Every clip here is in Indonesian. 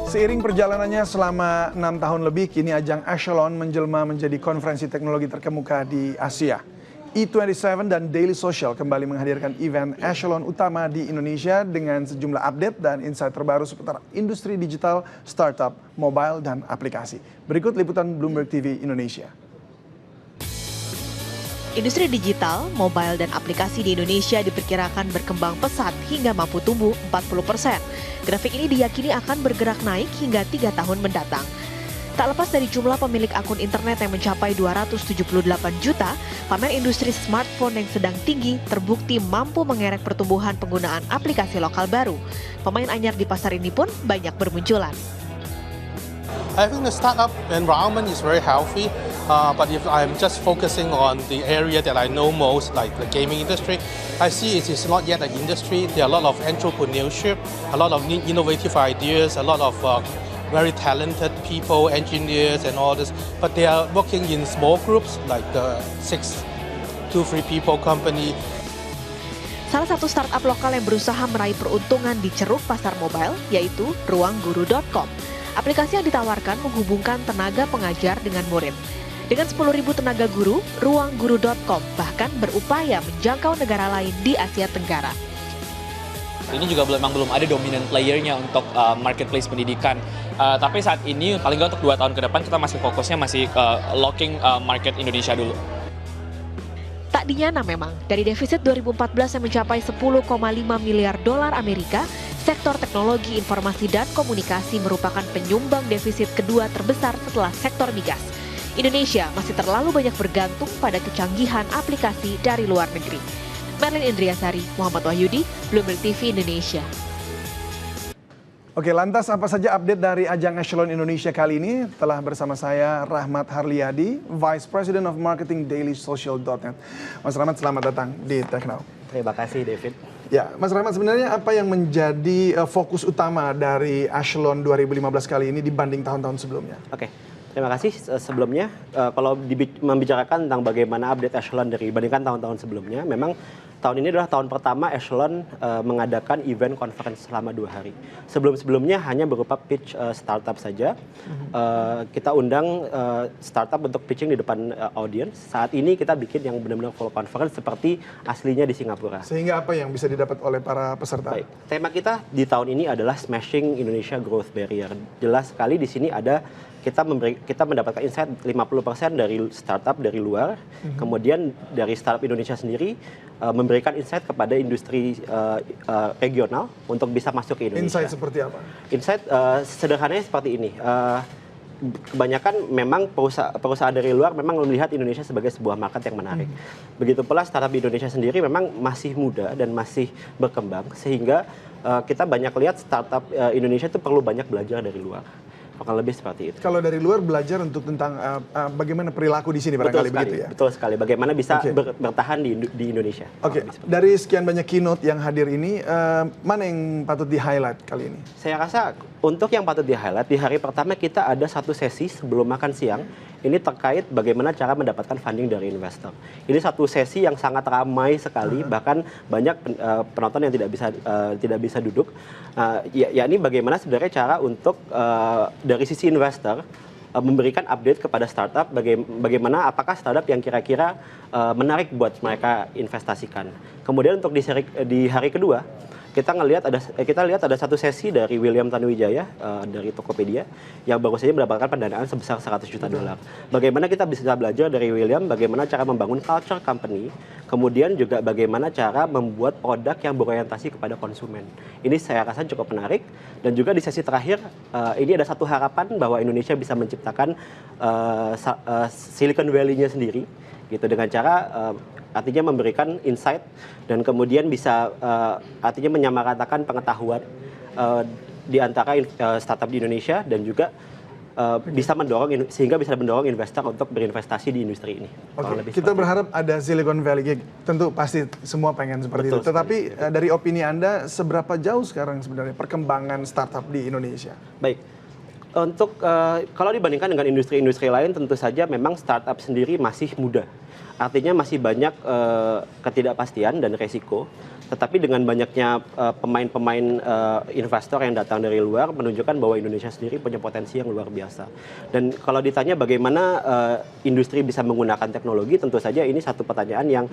Seiring perjalanannya selama 6 tahun lebih, kini ajang Echelon menjelma menjadi konferensi teknologi terkemuka di Asia. E27 dan Daily Social kembali menghadirkan event Echelon utama di Indonesia dengan sejumlah update dan insight terbaru seputar industri digital, startup, mobile, dan aplikasi. Berikut liputan Bloomberg TV Indonesia. Industri digital, mobile, dan aplikasi di Indonesia diperkirakan berkembang pesat hingga mampu tumbuh 40%. Grafik ini diyakini akan bergerak naik hingga 3 tahun mendatang. Tak lepas dari jumlah pemilik akun internet yang mencapai 278 juta, pamer industri smartphone yang sedang tinggi terbukti mampu mengerek pertumbuhan penggunaan aplikasi lokal baru. Pemain anyar di pasar ini pun banyak bermunculan. I think the startup environment is very healthy, but if I'm just focusing on the area that I know most, like the gaming industry, I see it is not yet an industry. There are a lot of entrepreneurship, a lot of innovative ideas, a lot of very talented people, engineers and all this, but they are working in small groups like the 2-3 people company. Salah satu startup lokal yang berusaha meraih peruntungan di ceruk pasar mobile yaitu ruangguru.com. Aplikasi yang ditawarkan menghubungkan tenaga pengajar dengan murid. Dengan 10.000 tenaga guru, ruangguru.com bahkan berupaya menjangkau negara lain di Asia Tenggara. Ini juga memang belum ada dominant player-nya untuk marketplace pendidikan. Tapi saat ini paling nggak untuk 2 tahun ke depan kita masih fokusnya locking market Indonesia dulu. Tak dinyana memang, dari defisit 2014 yang mencapai 10,5 miliar dolar Amerika, sektor teknologi informasi dan komunikasi merupakan penyumbang defisit kedua terbesar setelah sektor migas. Indonesia masih terlalu banyak bergantung pada kecanggihan aplikasi dari luar negeri. Merlin Indriasari, Muhammad Wahyudi, Bloomberg TV Indonesia. Oke, lantas apa saja update dari ajang Echelon Indonesia kali ini? Telah bersama saya Rahmat Harliadi, Vice President of Marketing dailysocial.net. Mas Rahmat, selamat datang di Tech Now. Terima kasih, David. Ya, Mas Rahmat, sebenarnya apa yang menjadi fokus utama dari Echelon 2015 kali ini dibanding tahun-tahun sebelumnya? Oke, terima kasih. Sebelumnya, kalau membicarakan tentang bagaimana update Echelon dibandingkan tahun-tahun sebelumnya, memang tahun ini adalah tahun pertama Echelon mengadakan event conference selama 2 hari. Sebelum-sebelumnya hanya berupa pitch startup saja. Kita undang startup untuk pitching di depan audience. Saat ini kita bikin yang benar-benar full conference seperti aslinya di Singapura. Sehingga apa yang bisa didapat oleh para peserta? Baik, tema kita di tahun ini adalah Smashing Indonesia Growth Barrier. Jelas sekali di sini ada kita mendapatkan insight 50% dari startup dari luar, kemudian dari startup Indonesia sendiri memberikan insight kepada industri regional untuk bisa masuk ke Indonesia. Insight seperti apa? Insight sederhananya seperti ini. Kebanyakan memang perusahaan dari luar memang melihat Indonesia sebagai sebuah market yang menarik. Begitu pula startup di Indonesia sendiri memang masih muda dan masih berkembang, sehingga kita banyak lihat startup Indonesia itu perlu banyak belajar dari luar. Akan lebih seperti itu. Kalau dari luar belajar untuk tentang bagaimana perilaku di sini barangkali begitu ya? Betul sekali. Bagaimana bisa bertahan di Indonesia. Oke, dari sekian banyak keynote yang hadir ini, mana yang patut di-highlight kali ini? Saya rasa untuk yang patut di-highlight, di hari pertama kita ada satu sesi sebelum makan siang. Ini terkait bagaimana cara mendapatkan funding dari investor. Ini satu sesi yang sangat ramai sekali, bahkan banyak penonton yang tidak bisa duduk. Yakni bagaimana sebenarnya cara untuk dari sisi investor memberikan update kepada startup bagaimana apakah startup yang kira-kira menarik buat mereka investasikan. Kemudian untuk di hari kedua kita lihat ada satu sesi dari William Tanuwijaya dari Tokopedia yang baru saja mendapatkan pendanaan sebesar 100 juta dolar. Bagaimana kita bisa belajar dari William bagaimana cara membangun culture company, kemudian juga bagaimana cara membuat produk yang berorientasi kepada konsumen. Ini saya rasa cukup menarik, dan juga di sesi terakhir ini ada satu harapan bahwa Indonesia bisa menciptakan Silicon Valley-nya sendiri gitu dengan cara artinya memberikan insight dan kemudian bisa artinya menyamaratakan pengetahuan di antara startup di Indonesia dan juga bisa mendorong investor untuk berinvestasi di industri ini. Oke, kita berharap ada Silicon Valley. Tentu pasti semua pengen seperti itu. Tetapi dari opini Anda, seberapa jauh sekarang sebenarnya perkembangan startup di Indonesia? Baik. Untuk kalau dibandingkan dengan industri-industri lain, tentu saja memang startup sendiri masih muda. Artinya masih banyak ketidakpastian dan resiko. Tetapi dengan banyaknya pemain-pemain investor yang datang dari luar menunjukkan bahwa Indonesia sendiri punya potensi yang luar biasa. Dan kalau ditanya bagaimana industri bisa menggunakan teknologi, tentu saja ini satu pertanyaan yang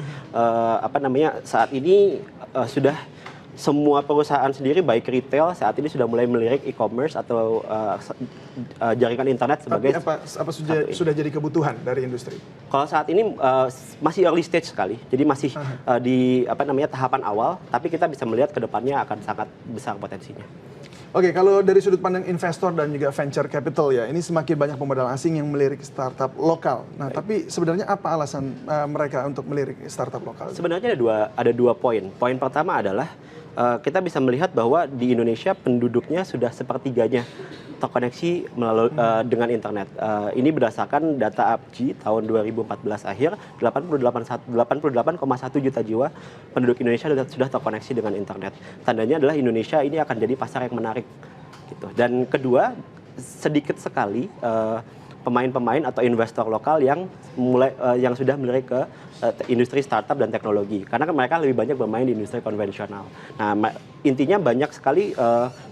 saat ini sudah semua perusahaan sendiri baik retail saat ini sudah mulai melirik e-commerce atau jaringan internet sebagai sudah jadi kebutuhan dari industri. Kalau saat ini masih early stage sekali, jadi masih di tahapan awal, tapi kita bisa melihat ke depannya akan sangat besar potensinya. Oke, kalau dari sudut pandang investor dan juga venture capital ya, ini semakin banyak pemodal asing yang melirik startup lokal. Nah, tapi sebenarnya apa alasan mereka untuk melirik startup lokal? Sebenarnya ada dua poin. Poin pertama adalah kita bisa melihat bahwa di Indonesia penduduknya sudah sepertiganya terkoneksi dengan internet. Ini berdasarkan data APJI tahun 2014 akhir, 88,1 juta jiwa penduduk Indonesia sudah terkoneksi dengan internet. Tandanya adalah Indonesia ini akan jadi pasar yang menarik. Gitu. Dan kedua, sedikit sekali pemain-pemain atau investor lokal yang sudah melirik ke industri startup dan teknologi, karena mereka lebih banyak bermain di industri konvensional. Nah, intinya banyak sekali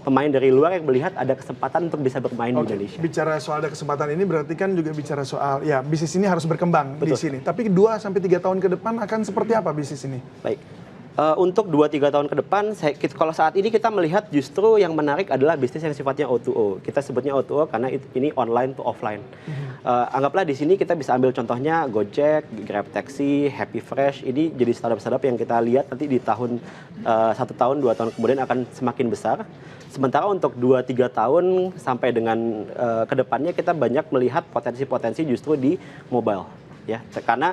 pemain dari luar yang melihat ada kesempatan untuk bisa bermain di Indonesia. Bicara soal ada kesempatan ini berarti kan juga bicara soal ya bisnis ini harus berkembang. Betul. Di sini. Tapi 2-3 tahun ke depan akan seperti apa bisnis ini? Baik. Untuk 2-3 tahun ke depan, kalau saat ini kita melihat justru yang menarik adalah bisnis yang sifatnya O2O. Kita sebutnya O2O karena ini online to offline. Anggaplah di sini kita bisa ambil contohnya Gojek, Grab Taxi, Happy Fresh. Ini jadi startup-startup yang kita lihat nanti di tahun 1 tahun, 2 tahun kemudian akan semakin besar. Sementara untuk 2-3 tahun sampai dengan ke depannya kita banyak melihat potensi-potensi justru di mobile. Ya, karena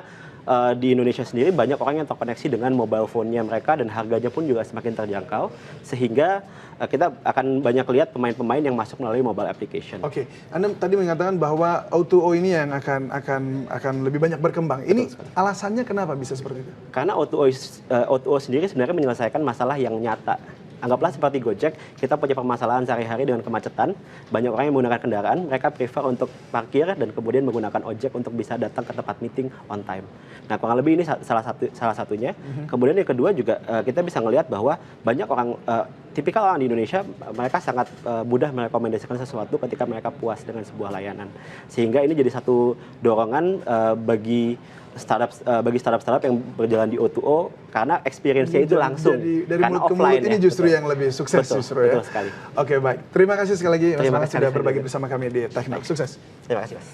di Indonesia sendiri banyak orang yang terkoneksi dengan mobile phone-nya mereka dan harganya pun juga semakin terjangkau, sehingga kita akan banyak lihat pemain-pemain yang masuk melalui mobile application. Oke, Anda tadi mengatakan bahwa O2O ini yang akan lebih banyak berkembang. Ini alasannya kenapa bisa seperti itu? Karena O2O sendiri sebenarnya menyelesaikan masalah yang nyata. Anggaplah seperti Gojek, kita punya permasalahan sehari-hari dengan kemacetan, banyak orang yang menggunakan kendaraan, mereka prefer untuk parkir dan kemudian menggunakan ojek untuk bisa datang ke tempat meeting on time. Nah, kurang lebih ini salah satunya. Kemudian yang kedua juga kita bisa melihat bahwa banyak orang, tipikal orang di Indonesia, mereka sangat mudah merekomendasikan sesuatu ketika mereka puas dengan sebuah layanan. Sehingga ini jadi satu dorongan bagi startup yang berjalan di O2O karena experience-nya itu langsung. Dari karena mulut ke mulut ini justru yang lebih sukses justru ya. Betul sekali. Oke, baik. Terima kasih sekali lagi Mas Terima Maman kasih sudah sekali. berbagi bersama kami di Teknik. Sukses. Terima kasih, Mas.